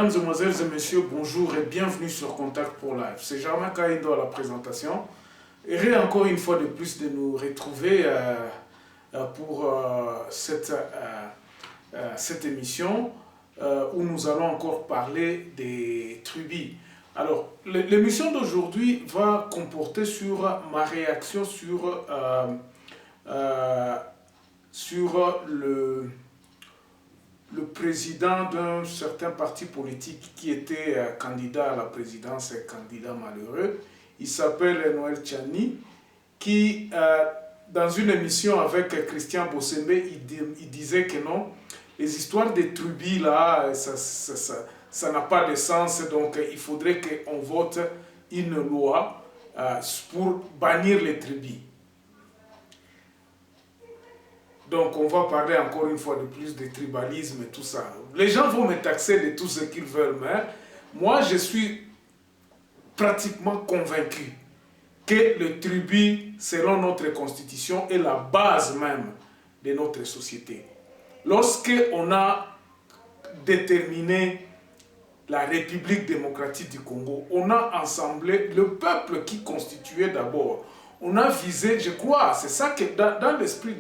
Mesdames, Mesdemoiselles et Messieurs, bonjour et bienvenue sur Contact pour Live. C'est Germain Kaindo à la présentation. Et encore une fois de plus de nous retrouver pour cette émission où nous allons encore parler des tribus. Alors, l'émission d'aujourd'hui va comporter sur ma réaction sur le président d'un certain parti politique qui était candidat à la présidence, un candidat malheureux. Il s'appelle Noël Tchani, qui, dans une émission avec Christian Bossembe, il disait que non, les histoires des tribus, là, ça n'a pas de sens, donc il faudrait qu'on vote une loi pour bannir les tribus. Donc on va parler encore une fois de plus de tribalisme et tout ça. Les gens vont me taxer de tout ce qu'ils veulent, mais moi je suis pratiquement convaincu que le tribu, selon notre constitution, est la base même de notre société. Lorsqu'on a déterminé la République démocratique du Congo, on a assemblé le peuple qui constituait d'abord. On a visé, je crois, c'est ça que dans l'esprit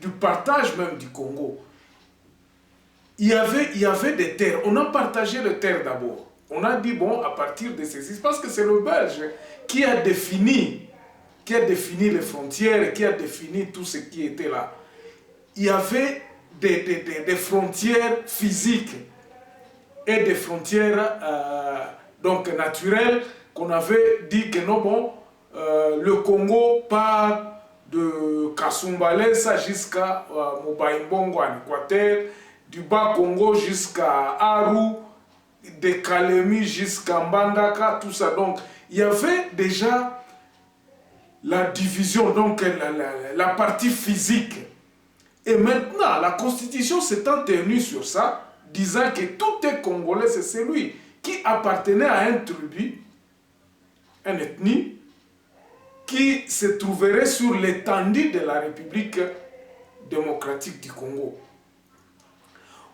du partage même du Congo, il y avait des terres. On a partagé les terres d'abord. On a dit, bon, à partir de ces... Parce que c'est le Belge qui a défini les frontières, qui a défini tout ce qui était là. Il y avait des frontières physiques et des frontières donc naturelles, qu'on avait dit que non, bon, le Congo part de Kasumbalesa jusqu'à Mobaïmbongo en Équateur, du Bas-Congo jusqu'à Aru, de Kalemi jusqu'à Mbandaka, tout ça. Donc, il y avait déjà la division, donc la partie physique. Et maintenant, la Constitution s'étant tenue sur ça, disant que tout est Congolais, c'est celui qui appartenait à un tribu, une ethnie qui se trouverait sur l'étendue de la République démocratique du Congo.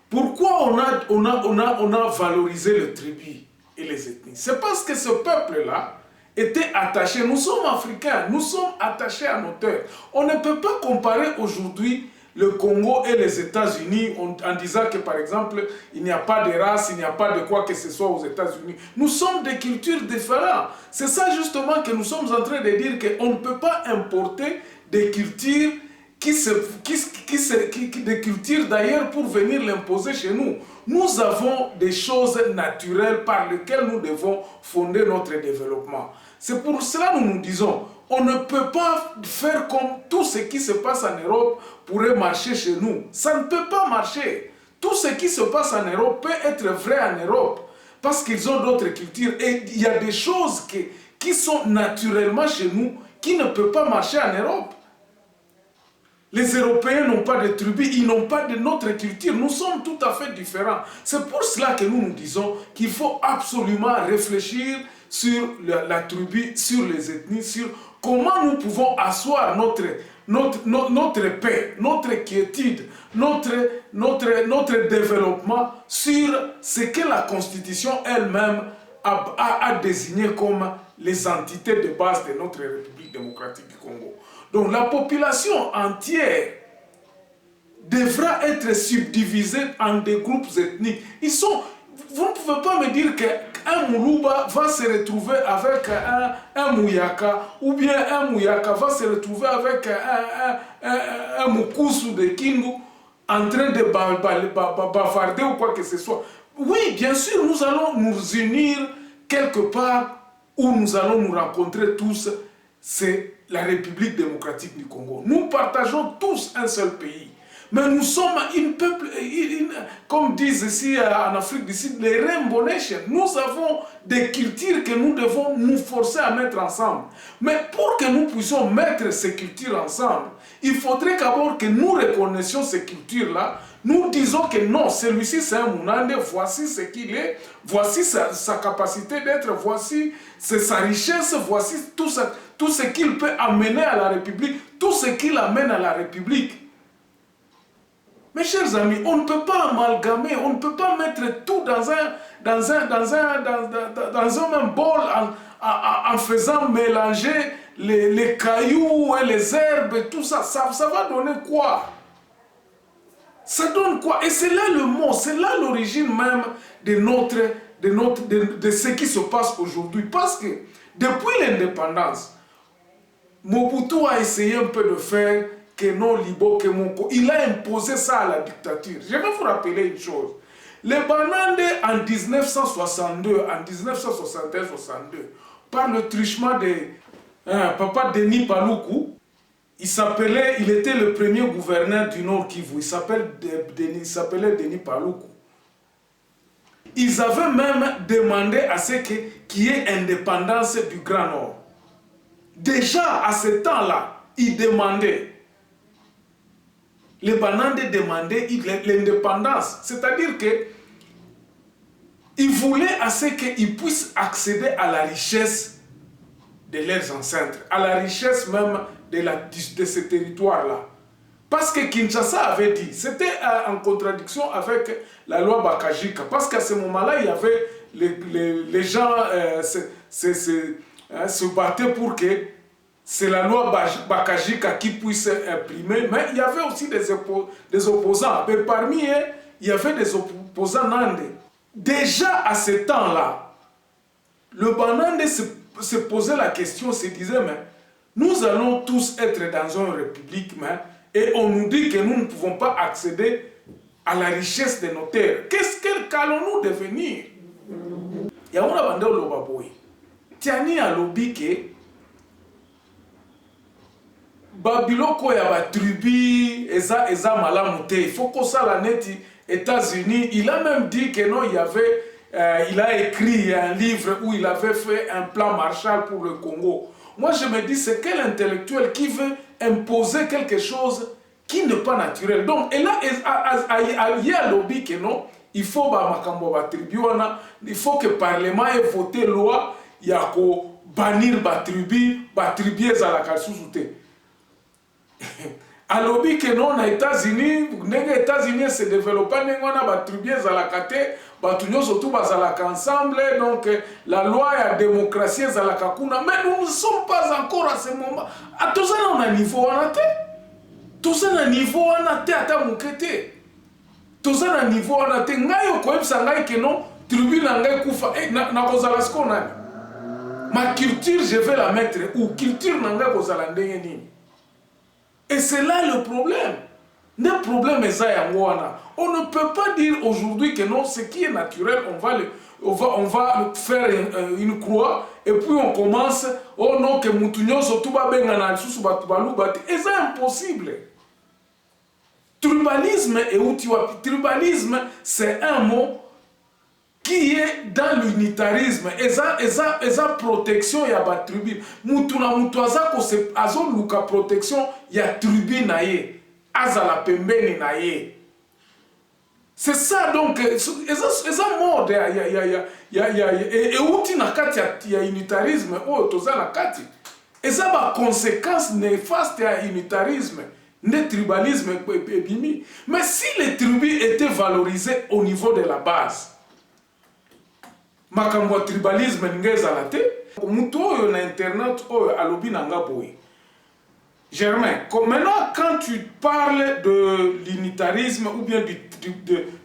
Pourquoi on a valorisé le tribu et les ethnies? C'est parce que ce peuple-là était attaché. Nous sommes africains, nous sommes attachés à nos terres. On ne peut pas comparer aujourd'hui le Congo et les États-Unis en disant que, par exemple, il n'y a pas de race, il n'y a pas de quoi que ce soit aux États-Unis. Nous sommes des cultures différentes. C'est ça justement que nous sommes en train de dire, qu'on ne peut pas importer des cultures des cultures d'ailleurs pour venir l'imposer chez nous. Nous avons des choses naturelles par lesquelles nous devons fonder notre développement. C'est pour cela que nous disons, on ne peut pas faire comme tout ce qui se passe en Europe pourrait marcher chez nous. Ça ne peut pas marcher. Tout ce qui se passe en Europe peut être vrai en Europe parce qu'ils ont d'autres cultures. Et il y a des choses qui sont naturellement chez nous qui ne peuvent pas marcher en Europe. Les Européens n'ont pas de tribus, ils n'ont pas de notre culture. Nous sommes tout à fait différents. C'est pour cela que nous nous qu'il faut absolument réfléchir sur la tribu, sur les ethnies, sur comment nous pouvons asseoir notre paix, notre quiétude, notre développement sur ce que la Constitution elle-même a désigné comme les entités de base de notre République démocratique du Congo. Donc la population entière devra être subdivisée en des groupes ethniques. Vous ne pouvez pas me dire qu'un Moulouba va se retrouver avec un Mouyaka, ou bien un Mouyaka va se retrouver avec un Mukusu de Kindu en train de bavarder ou quoi que ce soit. Oui, bien sûr, nous allons nous unir quelque part où nous allons nous rencontrer tous. C'est la République démocratique du Congo. Nous partageons tous un seul pays. Mais nous sommes comme disent ici en Afrique du Sud, les Rainbow Nations. Nous avons des cultures que nous devons nous forcer à mettre ensemble. Mais pour que nous puissions mettre ces cultures ensemble, il faudrait d'abord que nous reconnaissions ces cultures-là. Nous disons que non, celui-ci c'est un Mounande, voici ce qu'il est, voici sa capacité d'être, voici sa richesse, voici tout ce qu'il peut amener à la République, tout ce qu'il amène à la République. Mes chers amis, on ne peut pas amalgamer, on ne peut pas mettre tout dans un même bol en faisant mélanger les cailloux et les herbes et tout ça. Ça va donner quoi? Ça donne quoi? Et c'est là le mot, c'est là l'origine même de ce qui se passe aujourd'hui. Parce que depuis l'indépendance, Mobutu a essayé un peu de faire que non libo que Moko. Il a imposé ça à la dictature. Je vais vous rappeler une chose. Les Banande en 1962, en 1961-62, par le truchement de Papa Denis Paluku, il était le premier gouverneur du Nord Kivu. Il s'appelait Denis Paluku. Ils avaient même demandé à ce qu'il y ait indépendance du Grand Nord. Déjà à ce temps-là, ils demandaient. Les Banande demandaient l'indépendance. C'est-à-dire qu'ils voulaient à ce qu'ils puissent accéder à la richesse de leurs ancêtres, à la richesse même de ce territoire-là. Parce que Kinshasa avait dit, c'était en contradiction avec la loi Bakajika. Parce qu'à ce moment-là, il y avait les gens se battaient pour que c'est la loi Bakajika qui puisse imprimer. Mais il y avait aussi des opposants. Et parmi eux, il y avait des opposants nandais. Déjà à ce temps-là, le Banande se posait la question, se disait, mais nous allons tous être dans une république, mais, et on nous dit que nous ne pouvons pas accéder à la richesse de nos terres. Qu'allons-nous devenir? Il y a une bande au Lobaboy. Tiani a lobby que Babiloko ya ba tribu eza malamute. Il faut que ça la neti États-Unis. Il a même dit que non, il a écrit un livre où il avait fait un plan Marshall pour le Congo. Moi, je me dis, c'est quel intellectuel qui veut imposer quelque chose qui n'est pas naturel. Donc, et là, il y a un lobby que non, il faut il faut que le Parlement ait voté loi, il y a bannir les tribus à la calçoute. À lobby que non, aux États-Unis, les États-Unis se développent, on a des tribus à la cate, batunyo surtout ensemble, donc la loi et la démocratie à la kakuna, mais nous ne sommes pas encore à ce moment. À tout ça, on a un niveau en athée. Tout ça, on a un niveau en athée à ta moukete. Tout ça, on a un niveau en athée. Ngayo koeb sangai que non, tribu nangai kufa, na kozala skona. Ma culture, je vais la mettre où? Culture nangai kozala ndenge nini. Et c'est là le problème. Le problème est ça. On ne peut pas dire aujourd'hui que non, ce qui est naturel, on va faire une croix et puis on commence, oh non, que Moutounio Sotuba Bengana Susu Batubalu Bati. Et c'est impossible. Tribalisme et Outiwapi. Tribalisme, c'est un mot qui est dans l'unitarisme. Et ça protection, il y a des tribus. Moutouna Moutouaza, c'est azon luka protection, il y a tribu naïe. Azala pembeni naïe. C'est ça donc, et ça mode, et outi na kati ya unitarisme, oh, toza na kati. Et ça va conséquence néfaste à unitarisme, ne tribalisme, mais si les tribus étaient valorisées au niveau de la base, makambo tribalisme ngeza la te mutu oyo na internet oyo alobi nanga boy Germain, maintenant quand tu parles de l'unitarisme ou bien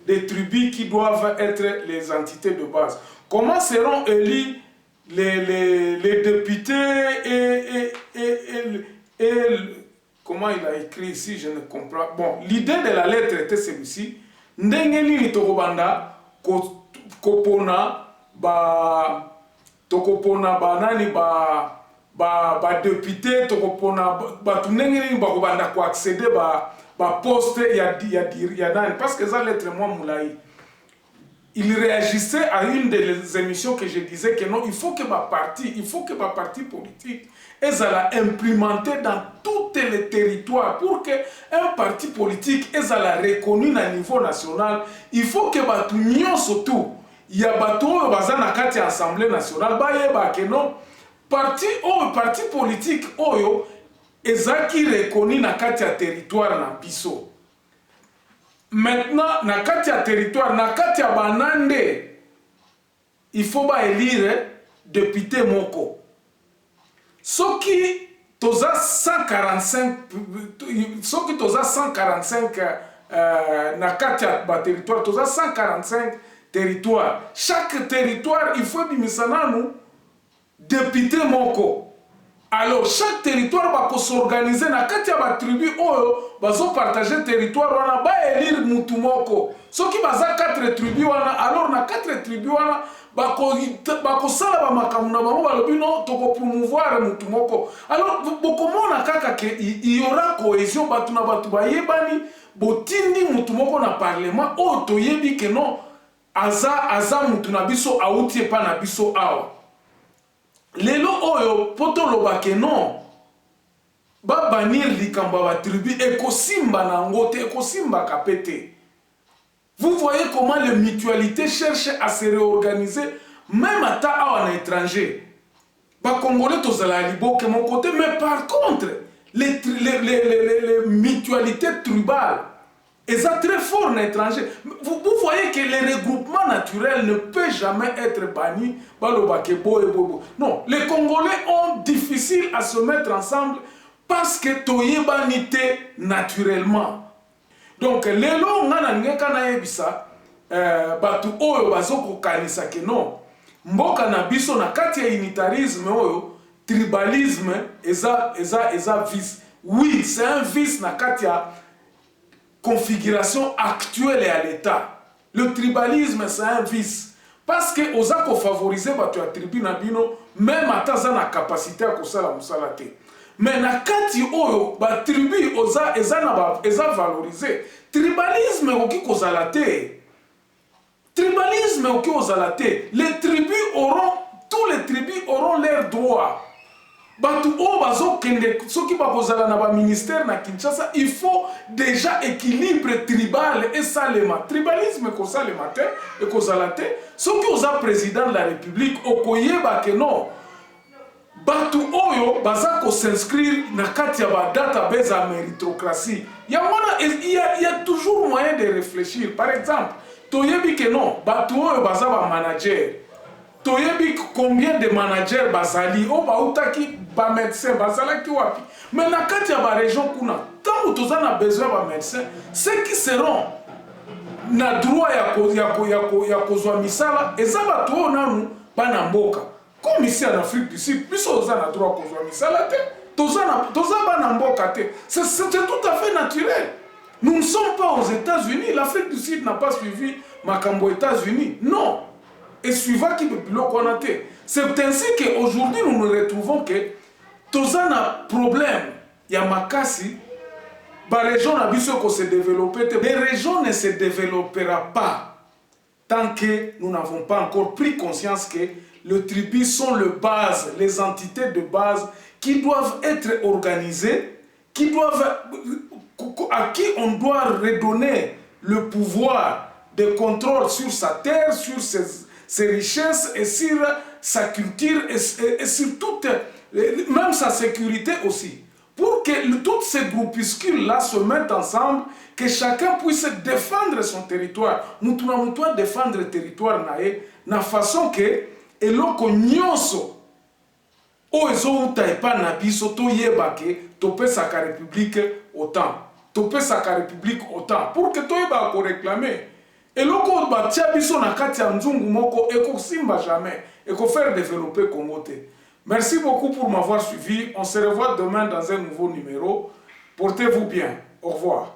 des tribus qui doivent être les entités de base, comment seront élus les députés et comment il a écrit ici, je ne comprends. Bon, l'idée de la lettre était celui-ci. Ndengeni ni tokobanda kopona tokopona nani député tokopona tunengeni bakobanda ko accéder poste ya nani parce que ça lettre moi moulai il réagissait à une des émissions que je disais que non, il faut que ma parti politique ezala implémenté dans tous les territoires pour que un parti politique ezala reconnu à niveau national. Il faut que batu nyonso surtout il y a bateau baza na kati ya Assemblée nationale bayeba ke non parti politique oyo ezaki reconnu na kati ya territoire na biso. maintenant na kati ya territoire na kati ya banande il faut ba élire député moko soki toza 145 soki toza 145 na kati ya ba territoire toza 145 territoire chaque territoire il faut bimisa nanu député moko. Alors chaque territoire va s'organiser na kati ya ba tribu oyo bazo partager territoire wana ba élire mutu moko soki baza 4 tribu wana alors na 4 tribu wana bako sala ba makambo na bango balobi no toko promouvoir mutu moko. Alors bokomona kaka ke il y aura cohésion batu na batu bayebani botindi mutu moko na parlement oyo toyebi ke non aza mutu na biso auti epa na biso awa. Lelo oyo poto lobake non ba banir likamba ba tribu ekosimba na ngote ekosimba kapete. Vous voyez comment les mutualités cherchent à se réorganiser même à ta en étranger. Ba congolais tozala liboke mon côté mais par contre les mutualités tribales elles sont très fortes en étranger. Vous voyez que les regroupements naturels ne peuvent jamais être bannis. Non, les Congolais ont difficile à se mettre ensemble parce que toyebanité naturellement. Donc, les longs ngana yebisa batu oyo bazoko kanisa ke non. Mboka na biso na kati ya unitarisme oyo tribalisme eza vice. Oui, c'est un vice na kati ya configuration actuelle et à l'état. Le tribalisme c'est un vice parce que oza ko favoriser batu ya tribu na bino même ataza na capacité à kosala musala te. Mais na kati oyo ba tribu eza valoriser. Tribalisme oki kozala te. Tribalisme oki kozala te. Tous les tribus auront leurs droits. Batu o bazo kende soki bakozala na ba ministère na Kinshasa il faut déjà équilibre tribal et salema tribalisme ko salema te et ko salate soki oza président de la République okoyeba ke non batu oyo baza ko s'inscrire na kati ya ba database à méritocratie il y a toujours moyen de réfléchir. Par exemple toyebi ke non batu oyo baza ba manager toyebi combien de managers bazali o bautaki ba médecin bazalaki wapi mais na kati ya ba région kuna tant que toza na besoin ba médecin ceux qui seront na droit ya kozwa misala eza batu oyo nanu bana mboka comme ici en Afrique du Sud biso oza na droit kozwa misala te toza bana mboka te c'est tout à fait naturel. Nous ne sommes pas aux États-Unis. L'Afrique du Sud n'a pas suivi makambo États-Unis, non. Et suivant qui depuis le Konaté. C'est ainsi qu'aujourd'hui nous nous retrouvons que tous un problème. Il y a Makasi, la région a se développer. Les régions ne se développera pas tant que nous n'avons pas encore pris conscience que les tribus sont les entités de base qui doivent être organisées, à qui on doit redonner le pouvoir de contrôle sur sa terre, sur ses richesses et sur sa culture et sur toute, même sa sécurité aussi. Pour que tous ces groupuscules-là se mettent ensemble, que chacun puisse défendre son territoire. Nous devons défendre le territoire na façon que eloko nyonso o ezouta epa na biso toyeba ke topesaka république autant. Topesaka république autant. Pour que toyeba ko réclamer eloko batia biso na kati ya nzungu moko ekosimba jamais et ko faire développer Congo te. Merci beaucoup pour m'avoir suivi. On se revoit demain dans un nouveau numéro. Portez-vous bien. Au revoir.